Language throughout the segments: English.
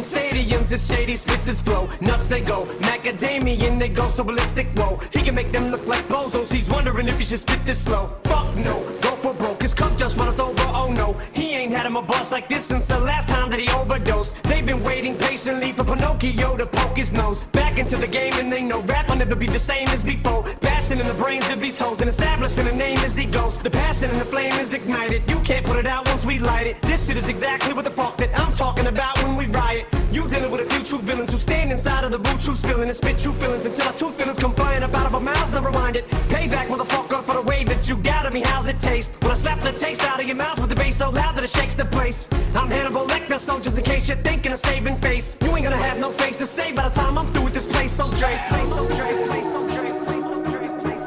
stadiums, his shady spits his flow. Nuts they go, macadamian they go so ballistic, whoa. He can make them look like bozos, he's wondering if he should spit this slow. Fuck no, go for broke, his cup just runneth over, oh no. He ain't had him a boss like this since the last time that he overdosed. They've been waiting patiently for Pinocchio to poke his nose back into the game, and they know rap will never be the same as before. Bashing in the brains of these hoes and establishing a name as he goes. The passion and the flame is ignited, you can't put it out once we light it. This shit is exactly what the fuck that I'm talking about when we riot. You dealing with a few true villains who stand inside of the boot, true spilling and spit true feelings until our two feelings come flying up out of our mouths. Never mind it. Payback, motherfucker, for the way that you got at me. How's it taste? When I slap the taste out of your mouth with the bass so loud that it shakes the place. I'm Hannibal Lecter, so just in case you're thinking of saving face, you ain't gonna have no face to say by the time I'm through with this place. So Dre's place, so Dre's place, so Dre's place, so Dre's place.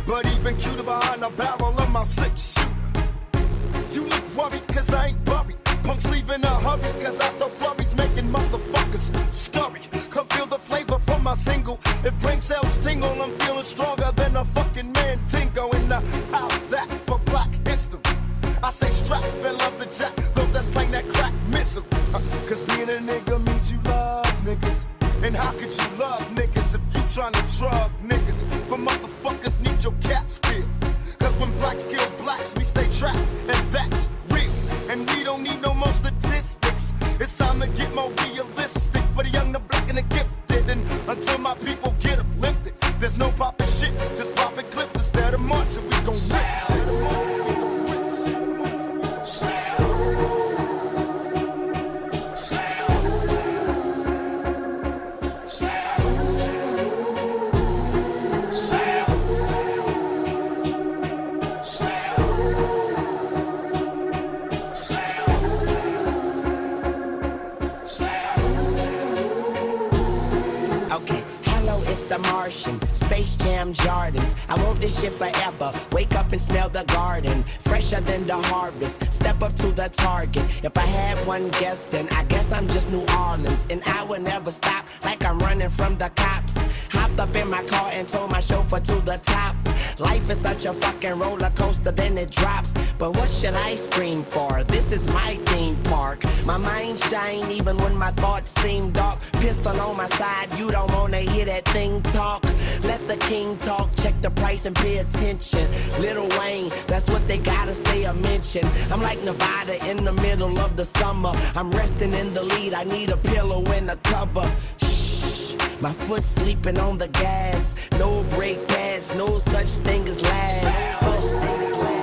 But even cuter behind the barrel of my six shooter. You look worried cause I ain't buried. Punks leave in a hurry cause I throw flurries making motherfuckers scurry. Come feel the flavor from my single. It brings cells tingle, I'm feeling stronger than a fucking Mandingo in the house. That for black history. I stay strapped and love the jack, those that slang that crack missile. Cause being a nigga means you love niggas. And how could you love niggas if you tryna drug niggas? But motherfuckers need your caps filled. Cause when blacks kill blacks, we stay trapped, and that's real. And we don't need no more statistics. It's time to get more realistic for the young, the black, and the gifted. And until my people get uplifted, there's no popping shit, just popping clips instead of marching. We gon' rip shit. Space Jam Jordans, I want this shit forever. Wake up and smell the garden, fresher than the harvest. Step up to the target. If I had one guess, then I guess I'm just New Orleans. And I will never stop like I'm running from the cops. Hopped up in my car and told my chauffeur to the top. Life is such a fucking roller coaster, then it drops. But what should I scream for? This is my theme park. My mind shine even when my thoughts seem dark. Pistol on my side, you don't wanna hear that thing talk. Let the king talk, check the price and pay attention. Lil Wayne, that's what they gotta say or mention. I'm like Nevada in the middle of the summer. I'm resting in the lead, I need a pillow and a cover. Shh, my foot sleeping on the gas. No brake pads, no such thing as last. Such thing as last.